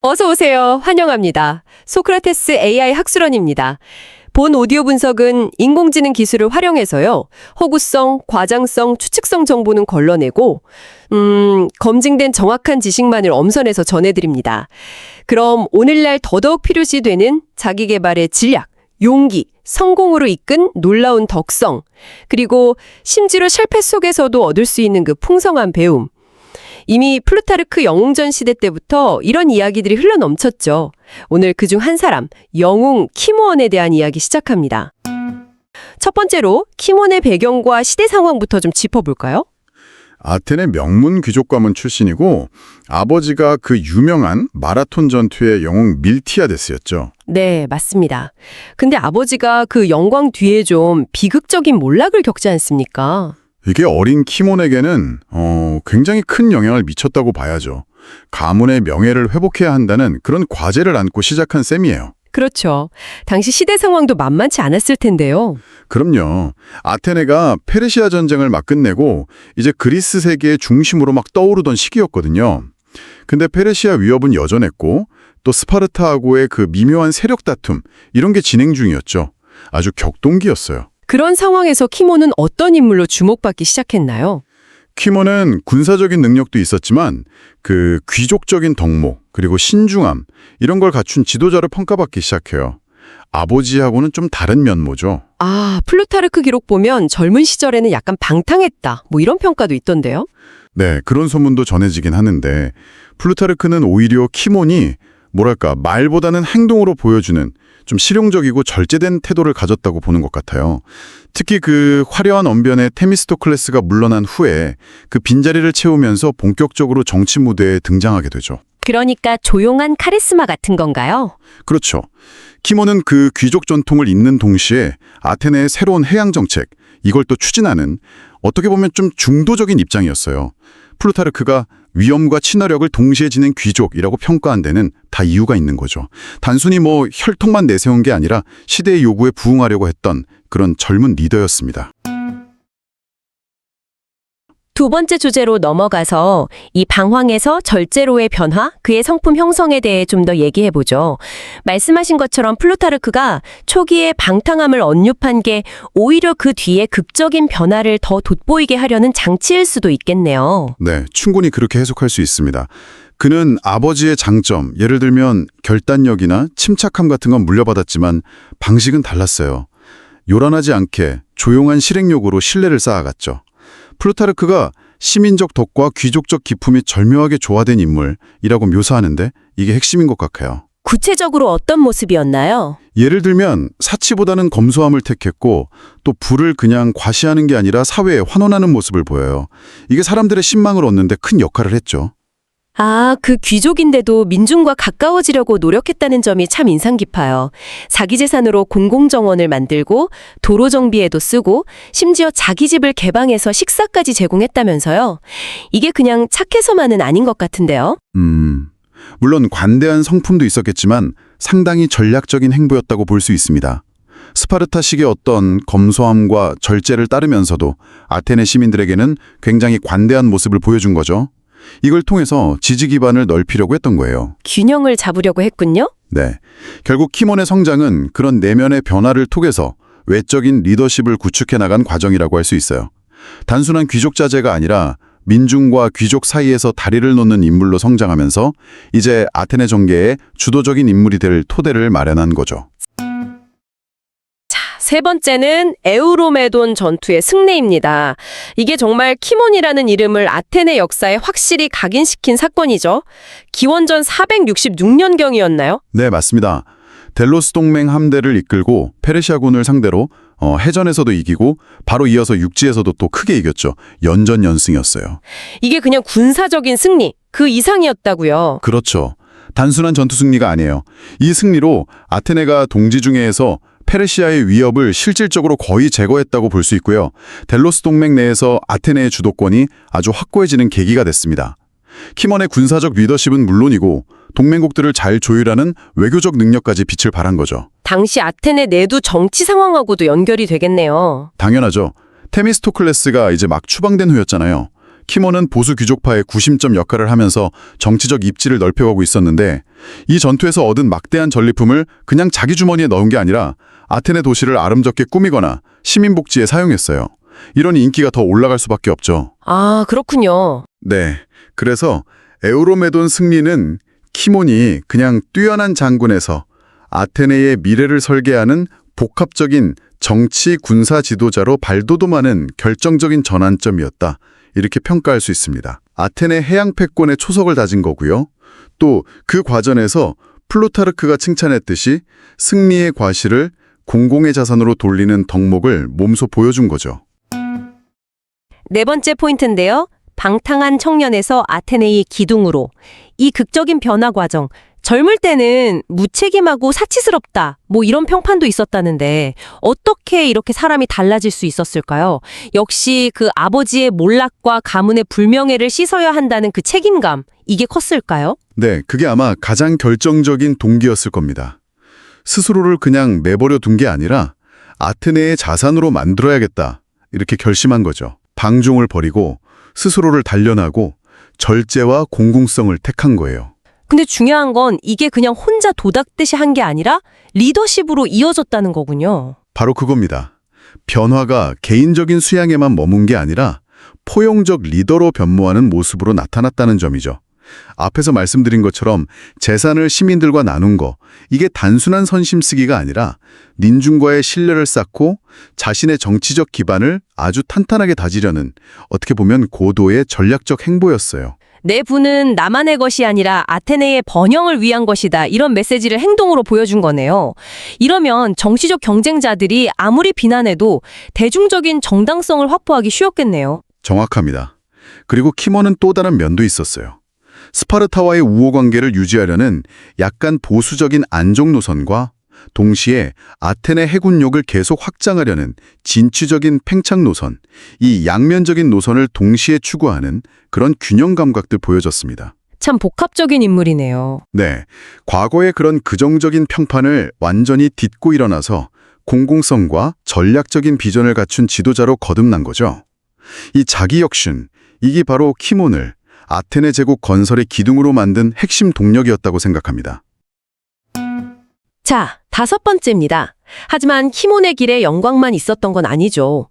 어서 오세요. 환영합니다. 소크라테스 AI 학술원입니다. 본 오디오 분석은 인공지능 기술을 활용해서요. 허구성, 과장성, 추측성 정보는 걸러내고 검증된 정확한 지식만을 엄선해서 전해드립니다. 그럼 오늘날 더더욱 필요시되는 자기계발의 전략, 용기, 성공으로 이끈 놀라운 덕성, 그리고 심지어 실패 속에서도 얻을 수 있는 그 풍성한 배움. 이미 플루타르크 영웅전 시대 때부터 이런 이야기들이 흘러넘쳤죠. 오늘 그중 한 사람, 영웅 키무원에 대한 이야기 시작합니다. 첫 번째로 키몬의 배경과 시대 상황부터 좀 짚어볼까요? 아테네 명문 귀족 가문 출신이고 아버지가 그 유명한 마라톤 전투의 영웅 밀티아데스였죠. 네, 맞습니다. 근데 아버지가 그 영광 뒤에 좀 비극적인 몰락을 겪지 않습니까? 이게 어린 키몬에게는 굉장히 큰 영향을 미쳤다고 봐야죠. 가문의 명예를 회복해야 한다는 그런 과제를 안고 시작한 셈이에요. 그렇죠. 당시 시대 상황도 만만치 않았을 텐데요. 그럼요. 아테네가 페르시아 전쟁을 막 끝내고 이제 그리스 세계의 중심으로 막 떠오르던 시기였거든요. 근데 페르시아 위협은 여전했고 또 스파르타하고의 그 미묘한 세력 다툼 이런 게 진행 중이었죠. 아주 격동기였어요. 그런 상황에서 키몬은 어떤 인물로 주목받기 시작했나요? 키몬은 군사적인 능력도 있었지만 그 귀족적인 덕목 그리고 신중함 이런 걸 갖춘 지도자로 평가받기 시작해요. 아버지하고는 좀 다른 면모죠. 아, 플루타르크 기록 보면 젊은 시절에는 약간 방탕했다. 뭐 이런 평가도 있던데요. 네, 그런 소문도 전해지긴 하는데 플루타르크는 오히려 키몬이 뭐랄까 말보다는 행동으로 보여주는 좀 실용적이고 절제된 태도를 가졌다고 보는 것 같아요. 특히 그 화려한 언변의 테미스토클레스가 물러난 후에 그 빈자리를 채우면서 본격적으로 정치 무대에 등장하게 되죠. 그러니까 조용한 카리스마 같은 건가요? 그렇죠. 키몬은 그 귀족 전통을 잇는 동시에 아테네의 새로운 해양 정책, 이걸 또 추진하는 어떻게 보면 좀 중도적인 입장이었어요. 플루타르크가 위엄과 친화력을 동시에 지닌 귀족이라고 평가한 데는 다 이유가 있는 거죠. 단순히 뭐 혈통만 내세운 게 아니라 시대의 요구에 부응하려고 했던 그런 젊은 리더였습니다. 두 번째 주제로 넘어가서 이 방황에서 절제로의 변화, 그의 성품 형성에 대해 좀 더 얘기해보죠. 말씀하신 것처럼 플루타르크가 초기에 방탕함을 언급한 게 오히려 그 뒤에 극적인 변화를 더 돋보이게 하려는 장치일 수도 있겠네요. 네, 충분히 그렇게 해석할 수 있습니다. 그는 아버지의 장점, 예를 들면 결단력이나 침착함 같은 건 물려받았지만 방식은 달랐어요. 요란하지 않게 조용한 실행력으로 신뢰를 쌓아갔죠. 플루타르크가 시민적 덕과 귀족적 기품이 절묘하게 조화된 인물이라고 묘사하는데 이게 핵심인 것 같아요. 구체적으로 어떤 모습이었나요? 예를 들면 사치보다는 검소함을 택했고 또 부를 그냥 과시하는 게 아니라 사회에 환원하는 모습을 보여요. 이게 사람들의 신망을 얻는 데 큰 역할을 했죠. 아, 그 귀족인데도 민중과 가까워지려고 노력했다는 점이 참 인상 깊어요. 자기 재산으로 공공정원을 만들고 도로 정비에도 쓰고 심지어 자기 집을 개방해서 식사까지 제공했다면서요. 이게 그냥 착해서만은 아닌 것 같은데요. 물론 관대한 성품도 있었겠지만 상당히 전략적인 행보였다고 볼 수 있습니다. 스파르타식의 어떤 검소함과 절제를 따르면서도 아테네 시민들에게는 굉장히 관대한 모습을 보여준 거죠. 이걸 통해서 지지 기반을 넓히려고 했던 거예요. 균형을 잡으려고 했군요. 네. 결국 키몬의 성장은 그런 내면의 변화를 통해서 외적인 리더십을 구축해 나간 과정이라고 할 수 있어요. 단순한 귀족 자제가 아니라 민중과 귀족 사이에서 다리를 놓는 인물로 성장하면서 이제 아테네 정계의 주도적인 인물이 될 토대를 마련한 거죠. 세 번째는 에우로메돈 전투의 승리입니다. 이게 정말 키몬이라는 이름을 아테네 역사에 확실히 각인시킨 사건이죠. 기원전 466년경이었나요? 네, 맞습니다. 델로스 동맹 함대를 이끌고 페르시아군을 상대로 해전에서도 이기고 바로 이어서 육지에서도 또 크게 이겼죠. 연전연승이었어요. 이게 그냥 군사적인 승리, 그 이상이었다고요. 그렇죠. 단순한 전투 승리가 아니에요. 이 승리로 아테네가 동지중해에서 페르시아의 위협을 실질적으로 거의 제거했다고 볼 수 있고요. 델로스 동맹 내에서 아테네의 주도권이 아주 확고해지는 계기가 됐습니다. 키몬의 군사적 리더십은 물론이고 동맹국들을 잘 조율하는 외교적 능력까지 빛을 발한 거죠. 당시 아테네 내두 정치 상황하고도 연결이 되겠네요. 당연하죠. 테미스토클레스가 이제 막 추방된 후였잖아요. 키몬은 보수 귀족파의 구심점 역할을 하면서 정치적 입지를 넓혀가고 있었는데 이 전투에서 얻은 막대한 전리품을 그냥 자기 주머니에 넣은 게 아니라 아테네 도시를 아름답게 꾸미거나 시민복지에 사용했어요. 이런 인기가 더 올라갈 수밖에 없죠. 아, 그렇군요. 네, 그래서 에우로메돈 승리는 키몬이 그냥 뛰어난 장군에서 아테네의 미래를 설계하는 복합적인 정치 군사 지도자로 발돋움하는 결정적인 전환점이었다. 이렇게 평가할 수 있습니다. 아테네 해양 패권의 초석을 다진 거고요. 또 그 과정에서 플루타르크가 칭찬했듯이 승리의 과실을 공공의 자산으로 돌리는 덕목을 몸소 보여준 거죠. 네 번째 포인트인데요. 방탕한 청년에서 아테네의 기둥으로. 이 극적인 변화 과정. 젊을 때는 무책임하고 사치스럽다. 뭐 이런 평판도 있었다는데 어떻게 이렇게 사람이 달라질 수 있었을까요? 역시 그 아버지의 몰락과 가문의 불명예를 씻어야 한다는 그 책임감. 이게 컸을까요? 네, 그게 아마 가장 결정적인 동기였을 겁니다. 스스로를 그냥 내버려 둔 게 아니라 아테네의 자산으로 만들어야겠다. 이렇게 결심한 거죠. 방종을 버리고 스스로를 단련하고 절제와 공공성을 택한 거예요. 근데 중요한 건 이게 그냥 혼자 도닥듯이 한 게 아니라 리더십으로 이어졌다는 거군요. 바로 그겁니다. 변화가 개인적인 수양에만 머문 게 아니라 포용적 리더로 변모하는 모습으로 나타났다는 점이죠. 앞에서 말씀드린 것처럼 재산을 시민들과 나눈 거, 이게 단순한 선심 쓰기가 아니라 민중과의 신뢰를 쌓고 자신의 정치적 기반을 아주 탄탄하게 다지려는 어떻게 보면 고도의 전략적 행보였어요. 내 부는 나만의 것이 아니라 아테네의 번영을 위한 것이다. 이런 메시지를 행동으로 보여준 거네요. 이러면 정치적 경쟁자들이 아무리 비난해도 대중적인 정당성을 확보하기 쉬웠겠네요. 정확합니다. 그리고 키몬은 또 다른 면도 있었어요. 스파르타와의 우호 관계를 유지하려는 약간 보수적인 안종 노선과 동시에 아테네 해군력을 계속 확장하려는 진취적인 팽창 노선, 이 양면적인 노선을 동시에 추구하는 그런 균형 감각들 보여줬습니다. 참 복합적인 인물이네요. 네, 과거의 그런 긍정적인 평판을 완전히 딛고 일어나서 공공성과 전략적인 비전을 갖춘 지도자로 거듭난 거죠. 이 자기혁신, 이게 바로 키몬을 아테네 제국 건설의 기둥으로 만든 핵심 동력이었다고 생각합니다. 자, 다섯 번째입니다. 하지만 키몬의 길에 영광만 있었던 건 아니죠.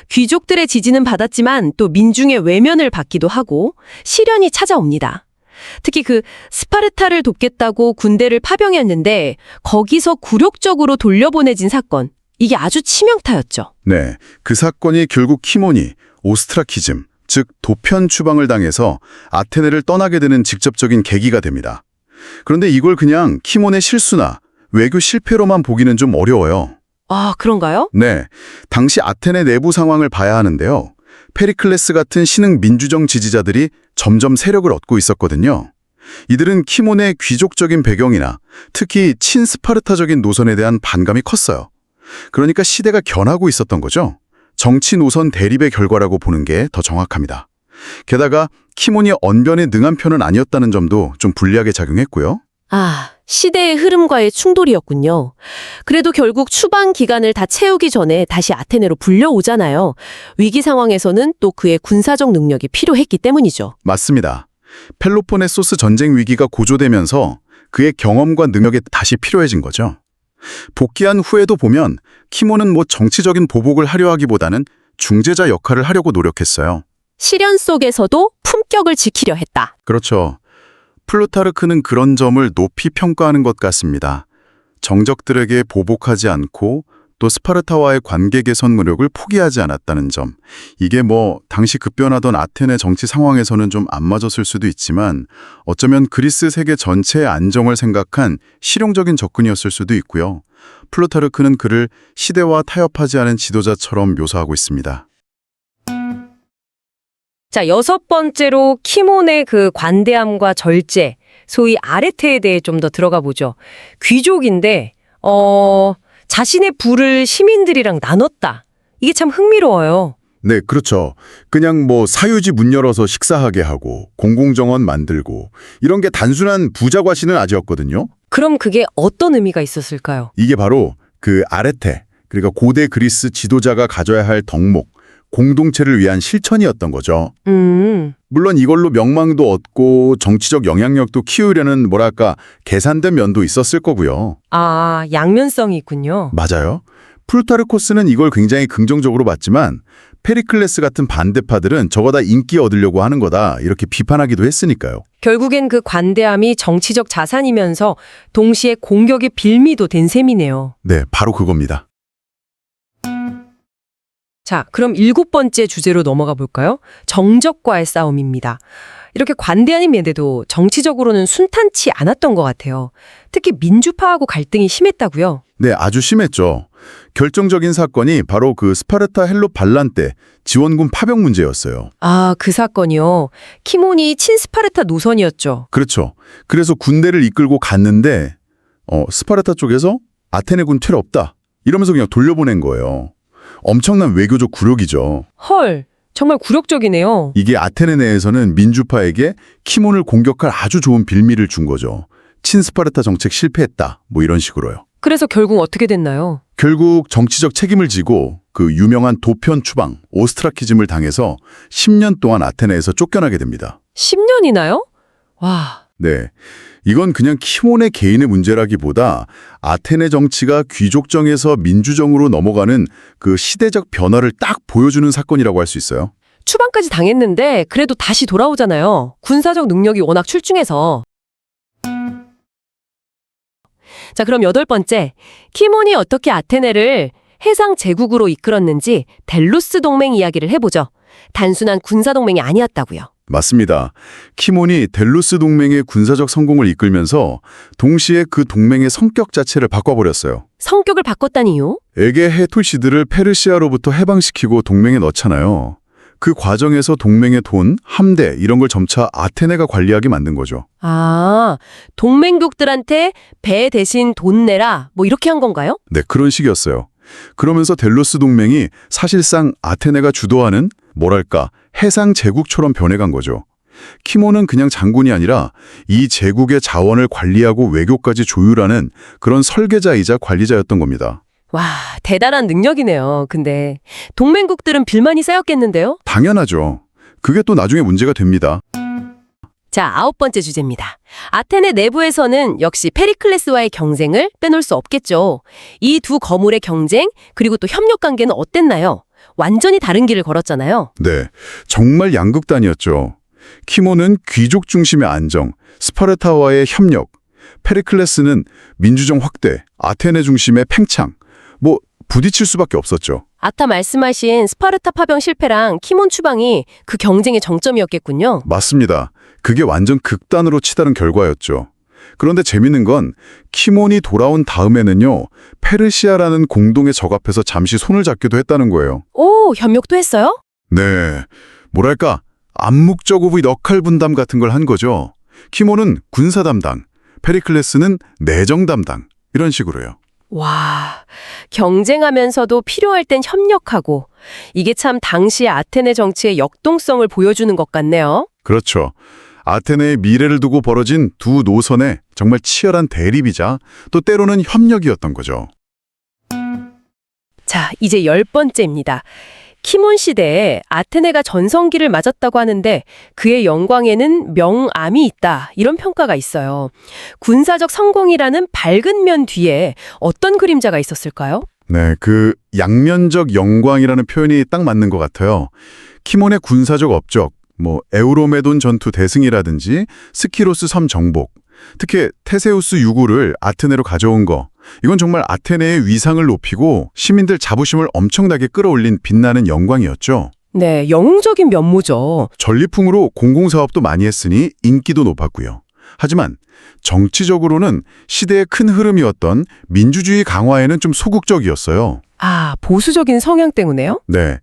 귀족들의 지지는 받았지만 또 민중의 외면을 받기도 하고 시련이 찾아옵니다. 특히 그 스파르타를 돕겠다고 군대를 파병했는데 거기서 굴욕적으로 돌려보내진 사건. 이게 아주 치명타였죠. 네, 그 사건이 결국 키몬이 오스트라키즘, 즉 도편 추방을 당해서 아테네를 떠나게 되는 직접적인 계기가 됩니다. 그런데 이걸 그냥 키몬의 실수나 외교 실패로만 보기는 좀 어려워요. 아, 그런가요? 네, 당시 아테네 내부 상황을 봐야 하는데요. 페리클레스 같은 신흥 민주정 지지자들이 점점 세력을 얻고 있었거든요. 이들은 키몬의 귀족적인 배경이나 특히 친스파르타적인 노선에 대한 반감이 컸어요. 그러니까 시대가 변하고 있었던 거죠. 정치 노선 대립의 결과라고 보는 게 더 정확합니다. 게다가 키몬이 언변에 능한 편은 아니었다는 점도 좀 불리하게 작용했고요. 아, 시대의 흐름과의 충돌이었군요. 그래도 결국 추방 기간을 다 채우기 전에 다시 아테네로 불려오잖아요. 위기 상황에서는 또 그의 군사적 능력이 필요했기 때문이죠. 맞습니다. 펠로폰네소스 전쟁 위기가 고조되면서 그의 경험과 능력이 다시 필요해진 거죠. 복귀한 후에도 보면 키몬은 정치적인 보복을 하려 하기보다는 중재자 역할을 하려고 노력했어요. 시련 속에서도 품격을 지키려 했다. 그렇죠. 플루타르크는 그런 점을 높이 평가하는 것 같습니다. 정적들에게 보복하지 않고 또 스파르타와의 관계 개선 노력을 포기하지 않았다는 점. 이게 당시 급변하던 아테네 정치 상황에서는 좀 안 맞았을 수도 있지만 어쩌면 그리스 세계 전체의 안정을 생각한 실용적인 접근이었을 수도 있고요. 플루타르크는 그를 시대와 타협하지 않은 지도자처럼 묘사하고 있습니다. 자, 여섯 번째로 키몬의 그 관대함과 절제, 소위 아레테에 대해 좀 더 들어가 보죠. 귀족인데 자신의 부를 시민들이랑 나눴다. 이게 참 흥미로워요. 네, 그렇죠. 그냥 사유지 문 열어서 식사하게 하고 공공정원 만들고 이런 게 단순한 부자 과시는 아니었거든요. 그럼 그게 어떤 의미가 있었을까요? 이게 바로 그 아레테, 그러니까 고대 그리스 지도자가 가져야 할 덕목, 공동체를 위한 실천이었던 거죠. 물론 이걸로 명망도 얻고 정치적 영향력도 키우려는 뭐랄까 계산된 면도 있었을 거고요. 아, 양면성이 있군요. 맞아요. 플루타르코스는 이걸 굉장히 긍정적으로 봤지만 페리클레스 같은 반대파들은 저거 다 인기 얻으려고 하는 거다 이렇게 비판하기도 했으니까요. 결국엔 그 관대함이 정치적 자산이면서 동시에 공격의 빌미도 된 셈이네요. 네, 바로 그겁니다. 자, 그럼 7번째 주제로 넘어가 볼까요? 정적과의 싸움입니다. 이렇게 관대한 힘인데도 정치적으로는 순탄치 않았던 것 같아요. 특히 민주파하고 갈등이 심했다고요? 네, 아주 심했죠. 결정적인 사건이 바로 그 스파르타 헬로 반란 때 지원군 파병 문제였어요. 아, 그 사건이요. 키몬이 친스파르타 노선이었죠. 그렇죠. 그래서 군대를 이끌고 갔는데 스파르타 쪽에서 아테네군 필요 없다 이러면서 그냥 돌려보낸 거예요. 엄청난 외교적 굴욕이죠. 헐, 정말 굴욕적이네요. 이게 아테네 내에서는 민주파에게 키몬을 공격할 아주 좋은 빌미를 준 거죠. 친스파르타 정책 실패했다 뭐 이런 식으로요. 그래서 결국 어떻게 됐나요? 결국 정치적 책임을 지고 그 유명한 도편 추방, 오스트라키즘을 당해서 10년 동안 아테네에서 쫓겨나게 됩니다. 10년이나요? 와, 네, 이건 그냥 키몬의 개인의 문제라기보다 아테네 정치가 귀족정에서 민주정으로 넘어가는 그 시대적 변화를 딱 보여주는 사건이라고 할 수 있어요. 추방까지 당했는데 그래도 다시 돌아오잖아요. 군사적 능력이 워낙 출중해서. 자, 그럼 8번째. 키몬이 어떻게 아테네를 해상 제국으로 이끌었는지 델루스 동맹 이야기를 해보죠. 단순한 군사 동맹이 아니었다고요. 맞습니다. 키몬이 델루스 동맹의 군사적 성공을 이끌면서 동시에 그 동맹의 성격 자체를 바꿔버렸어요. 성격을 바꿨다는 이유? 에게해 토시들을 페르시아로부터 해방시키고 동맹에 넣잖아요. 그 과정에서 동맹의 돈, 함대 이런 걸 점차 아테네가 관리하게 만든 거죠. 아, 동맹국들한테 배 대신 돈 내라 뭐 이렇게 한 건가요? 네, 그런 식이었어요. 그러면서 델루스 동맹이 사실상 아테네가 주도하는 뭐랄까 해상 제국처럼 변해간 거죠. 키몬은 그냥 장군이 아니라 이 제국의 자원을 관리하고 외교까지 조율하는 그런 설계자이자 관리자였던 겁니다. 와, 대단한 능력이네요. 근데 동맹국들은 불만이 쌓였겠는데요? 당연하죠. 그게 또 나중에 문제가 됩니다. 자, 9번째 주제입니다. 아테네 내부에서는 역시 페리클레스와의 경쟁을 빼놓을 수 없겠죠. 이 두 거물의 경쟁, 그리고 또 협력 관계는 어땠나요? 완전히 다른 길을 걸었잖아요. 네, 정말 양극단이었죠. 키몬은 귀족 중심의 안정, 스파르타와의 협력, 페리클레스는 민주정 확대, 아테네 중심의 팽창, 뭐 부딪힐 수밖에 없었죠. 아까 말씀하신 스파르타 파병 실패랑 키몬 추방이 그 경쟁의 정점이었겠군요. 맞습니다. 그게 완전 극단으로 치달은 결과였죠. 그런데 재밌는 건 키몬이 돌아온 다음에는요, 페르시아라는 공동의 적 앞에서 잠시 손을 잡기도 했다는 거예요. 오, 협력도 했어요? 네, 뭐랄까 암묵적으로 역할 분담 같은 걸 한 거죠. 키몬은 군사 담당, 페리클레스는 내정 담당 이런 식으로요. 와, 경쟁하면서도 필요할 땐 협력하고 이게 참 당시 아테네 정치의 역동성을 보여주는 것 같네요. 그렇죠. 아테네의 미래를 두고 벌어진 두 노선의 정말 치열한 대립이자 또 때로는 협력이었던 거죠. 자, 이제 10번째입니다. 키몬 시대에 아테네가 전성기를 맞았다고 하는데 그의 영광에는 명암이 있다. 이런 평가가 있어요. 군사적 성공이라는 밝은 면 뒤에 어떤 그림자가 있었을까요? 네, 그 양면적 영광이라는 표현이 딱 맞는 것 같아요. 키몬의 군사적 업적, 뭐 에우로메돈 전투 대승이라든지 스키로스 섬 정복, 특히 테세우스 유구를 아테네로 가져온 거, 이건 정말 아테네의 위상을 높이고 시민들 자부심을 엄청나게 끌어올린 빛나는 영광이었죠. 네, 영웅적인 면모죠. 전리품으로 공공사업도 많이 했으니 인기도 높았고요. 하지만 정치적으로는 시대의 큰 흐름이었던 민주주의 강화에는 좀 소극적이었어요. 아, 보수적인 성향 때문에요? 네.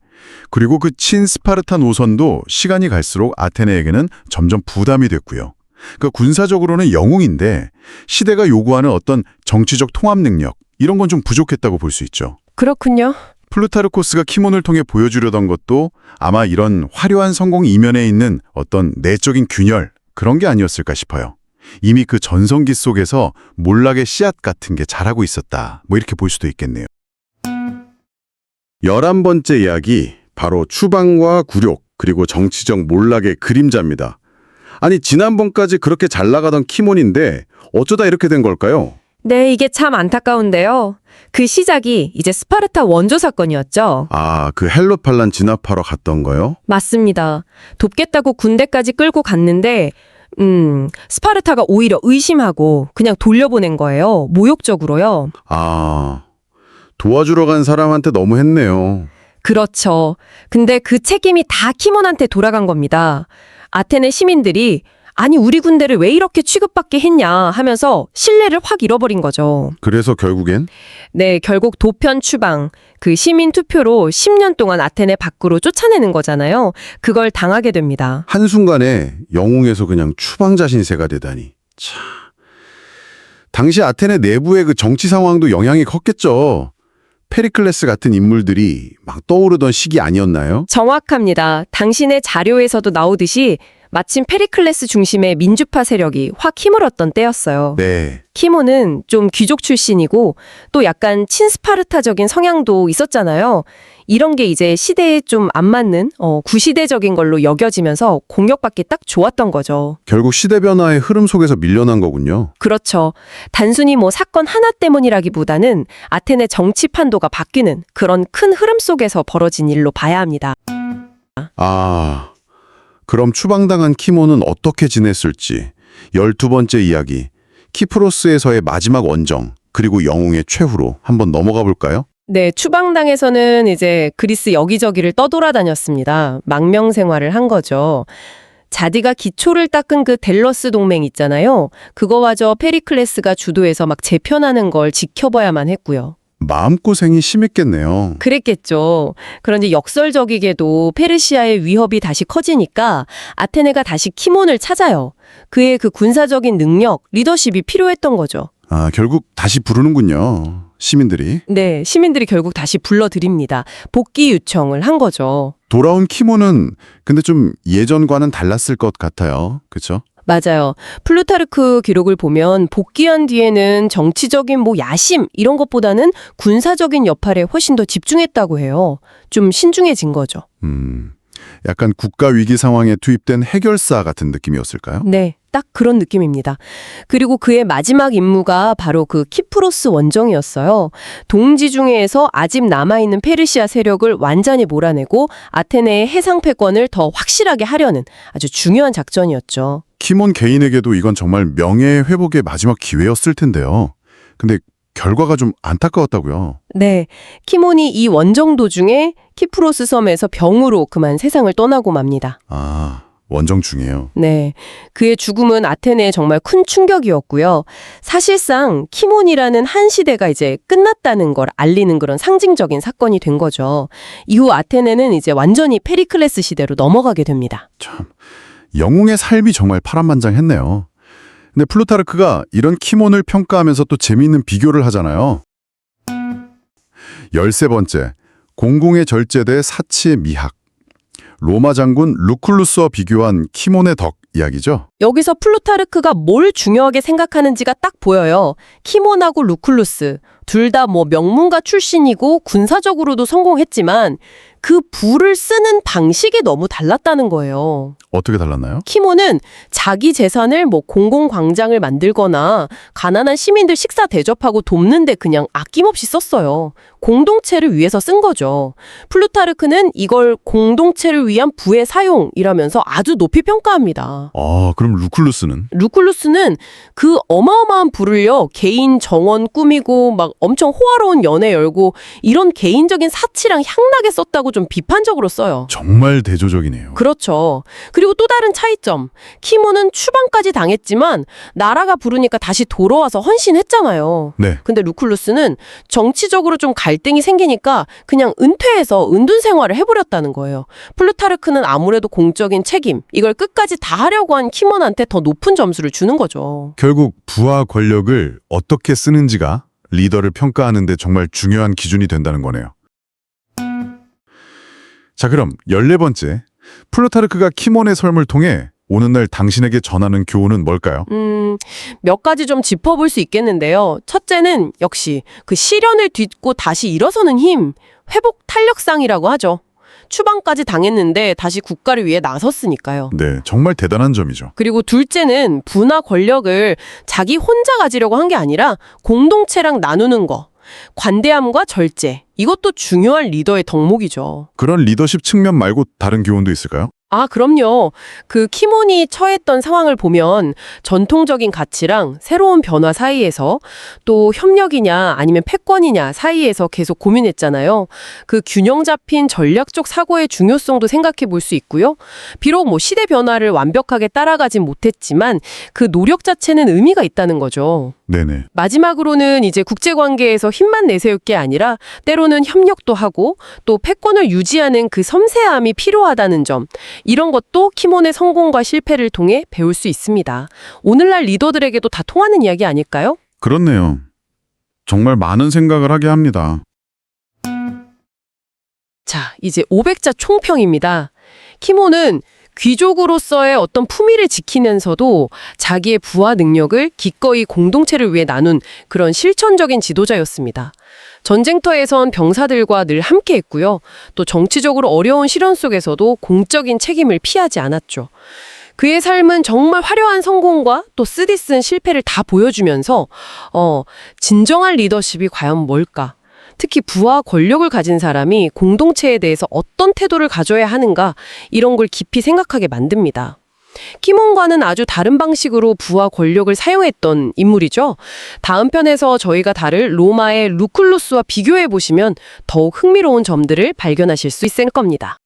그리고 그 친스파르타 노선도 시간이 갈수록 아테네에게는 점점 부담이 됐고요. 그 군사적으로는 영웅인데 시대가 요구하는 어떤 정치적 통합 능력 이런 건 좀 부족했다고 볼 수 있죠. 그렇군요. 플루타르코스가 키몬을 통해 보여주려던 것도 아마 이런 화려한 성공 이면에 있는 어떤 내적인 균열 그런 게 아니었을까 싶어요. 이미 그 전성기 속에서 몰락의 씨앗 같은 게 자라고 있었다. 뭐 이렇게 볼 수도 있겠네요. 11번째 이야기, 바로 추방과 굴욕, 그리고 정치적 몰락의 그림자입니다. 아니, 지난번까지 그렇게 잘 나가던 키몬인데 어쩌다 이렇게 된 걸까요? 네, 이게 참 안타까운데요. 그 시작이 이제 스파르타 원조 사건이었죠. 아, 그 헬로팔란 진압하러 갔던 거요? 맞습니다. 돕겠다고 군대까지 끌고 갔는데 스파르타가 오히려 의심하고 그냥 돌려보낸 거예요. 모욕적으로요. 아, 도와주러 간 사람한테 너무 했네요. 그렇죠. 근데 그 책임이 다 키몬한테 돌아간 겁니다. 아테네 시민들이 아니 우리 군대를 왜 이렇게 취급받게 했냐 하면서 신뢰를 확 잃어버린 거죠. 그래서 결국엔? 네, 결국 도편 추방, 그 시민 투표로 10년 동안 아테네 밖으로 쫓아내는 거잖아요. 그걸 당하게 됩니다. 한순간에 영웅에서 그냥 추방자 신세가 되다니. 참. 당시 아테네 내부의 그 정치 상황도 영향이 컸겠죠. 페리클레스 같은 인물들이 막 떠오르던 시기 아니었나요? 정확합니다. 당신의 자료에서도 나오듯이 마침 페리클레스 중심의 민주파 세력이 확 힘을 얻던 때였어요. 네. 키모는 좀 귀족 출신이고 또 약간 친스파르타적인 성향도 있었잖아요. 이런 게 이제 시대에 좀 안 맞는 구시대적인 걸로 여겨지면서 공격받기 딱 좋았던 거죠. 결국 시대 변화의 흐름 속에서 밀려난 거군요. 그렇죠. 단순히 뭐 사건 하나 때문이라기보다는 아테네 정치 판도가 바뀌는 그런 큰 흐름 속에서 벌어진 일로 봐야 합니다. 아, 그럼 추방당한 키모는 어떻게 지냈을지 12번째 이야기, 키프로스에서의 마지막 원정, 그리고 영웅의 최후로 한번 넘어가 볼까요? 네, 추방당에서는 이제 그리스 여기저기를 떠돌아다녔습니다. 망명 생활을 한 거죠. 자디가 기초를 닦은 그 델러스 동맹 있잖아요. 그거마저 페리클레스가 주도해서 막 재편하는 걸 지켜봐야만 했고요. 마음고생이 심했겠네요. 그랬겠죠. 그런데 역설적이게도 페르시아의 위협이 다시 커지니까 아테네가 다시 키몬을 찾아요. 그의 그 군사적인 능력, 리더십이 필요했던 거죠. 아, 결국 다시 부르는군요. 시민들이. 네, 시민들이 결국 다시 불러들입니다. 복귀 요청을 한 거죠. 돌아온 키모는 근데 좀 예전과는 달랐을 것 같아요. 그렇죠? 맞아요. 플루타르크 기록을 보면 복귀한 뒤에는 정치적인 뭐 야심 이런 것보다는 군사적인 역할에 훨씬 더 집중했다고 해요. 좀 신중해진 거죠. 약간 국가 위기 상황에 투입된 해결사 같은 느낌이었을까요? 네, 딱 그런 느낌입니다. 그리고 그의 마지막 임무가 바로 그 키프로스 원정이었어요. 동지중해에서 아직 남아있는 페르시아 세력을 완전히 몰아내고 아테네의 해상 패권을 더 확실하게 하려는 아주 중요한 작전이었죠. 키몬 개인에게도 이건 정말 명예 회복의 마지막 기회였을 텐데요. 근데 결과가 좀 안타까웠다고요. 네, 키몬이 이 원정 도중에 키프로스 섬에서 병으로 그만 세상을 떠나고 맙니다. 아, 원정 중이에요. 네, 그의 죽음은 아테네에 정말 큰 충격이었고요. 사실상 키몬이라는 한 시대가 이제 끝났다는 걸 알리는 그런 상징적인 사건이 된 거죠. 이후 아테네는 이제 완전히 페리클레스 시대로 넘어가게 됩니다. 참, 영웅의 삶이 정말 파란만장했네요. 근데 플루타르크가 이런 키몬을 평가하면서 또 재미있는 비교를 하잖아요. 13번째, 공공의 절제 대 사치의 미학. 로마 장군 루쿨루스와 비교한 키몬의 덕 이야기죠. 여기서 플루타르크가 뭘 중요하게 생각하는지가 딱 보여요. 키몬하고 루쿨루스 둘 다 뭐 명문가 출신이고 군사적으로도 성공했지만 그 부를 쓰는 방식이 너무 달랐다는 거예요. 어떻게 달랐나요? 키몬은 자기 재산을 뭐 공공광장을 만들거나 가난한 시민들 식사 대접하고 돕는데 그냥 아낌없이 썼어요. 공동체를 위해서 쓴 거죠. 플루타르크는 이걸 공동체를 위한 부의 사용이라면서 아주 높이 평가합니다. 아, 그럼 루쿨루스는? 루쿨루스는 그 어마어마한 부를요, 개인 정원 꾸미고 막 엄청 호화로운 연애 열고 이런 개인적인 사치랑 향나게 썼다고 좀 비판적으로 써요. 정말 대조적이네요. 그렇죠. 그리고 또 다른 차이점. 키몬은 추방까지 당했지만 나라가 부르니까 다시 돌아와서 헌신했잖아요. 네. 근데 루쿨루스는 정치적으로 좀 갈등이 생기니까 그냥 은퇴해서 은둔 생활을 해버렸다는 거예요. 플루타르크는 아무래도 공적인 책임, 이걸 끝까지 다 하려고 한 키몬한테 더 높은 점수를 주는 거죠. 결국 부와 권력을 어떻게 쓰는지가 리더를 평가하는 데 정말 중요한 기준이 된다는 거네요. 자, 그럼 14번째. 플루타르크가 키몬의 삶을 통해 오늘날 당신에게 전하는 교훈은 뭘까요? 몇 가지 좀 짚어볼 수 있겠는데요. 첫째는 역시 그 시련을 딛고 다시 일어서는 힘, 회복 탄력상이라고 하죠. 추방까지 당했는데 다시 국가를 위해 나섰으니까요. 네, 정말 대단한 점이죠. 그리고 둘째는 부나 권력을 자기 혼자 가지려고 한 게 아니라 공동체랑 나누는 거. 관대함과 절제. 이것도 중요한 리더의 덕목이죠. 그런 리더십 측면 말고 다른 교훈도 있을까요? 아, 그럼요. 그 키몬이 처했던 상황을 보면 전통적인 가치랑 새로운 변화 사이에서 또 협력이냐 아니면 패권이냐 사이에서 계속 고민했잖아요. 그 균형 잡힌 전략적 사고의 중요성도 생각해 볼 수 있고요. 비록 뭐 시대 변화를 완벽하게 따라가진 못했지만 그 노력 자체는 의미가 있다는 거죠. 네네. 마지막으로는 이제 국제관계에서 힘만 내세울 게 아니라 때로는 협력도 하고 또 패권을 유지하는 그 섬세함이 필요하다는 점. 이런 것도 키몬의 성공과 실패를 통해 배울 수 있습니다. 오늘날 리더들에게도 다 통하는 이야기 아닐까요? 그렇네요. 정말 많은 생각을 하게 합니다. 자, 이제 500자 총평입니다. 키몬은 귀족으로서의 어떤 품위를 지키면서도 자기의 부하 능력을 기꺼이 공동체를 위해 나눈 그런 실천적인 지도자였습니다. 전쟁터에선 병사들과 늘 함께했고요. 또 정치적으로 어려운 실현 속에서도 공적인 책임을 피하지 않았죠. 그의 삶은 정말 화려한 성공과 또 쓰디쓴 실패를 다 보여주면서 진정한 리더십이 과연 뭘까? 특히 부와 권력을 가진 사람이 공동체에 대해서 어떤 태도를 가져야 하는가 이런 걸 깊이 생각하게 만듭니다. 키몬과는 아주 다른 방식으로 부와 권력을 사용했던 인물이죠. 다음 편에서 저희가 다룰 로마의 루쿨루스와 비교해 보시면 더욱 흥미로운 점들을 발견하실 수 있을 겁니다.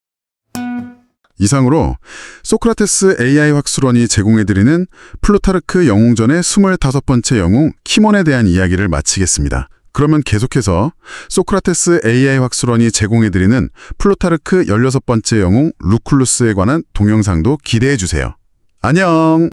이상으로 소크라테스 AI 학술원이 제공해드리는 플루타르크 영웅전의 25번째 영웅 키몬에 대한 이야기를 마치겠습니다. 그러면 계속해서 소크라테스 AI 학술원이 제공해드리는 플루타르크 16번째 영웅 루쿨루스에 관한 동영상도 기대해주세요. 안녕!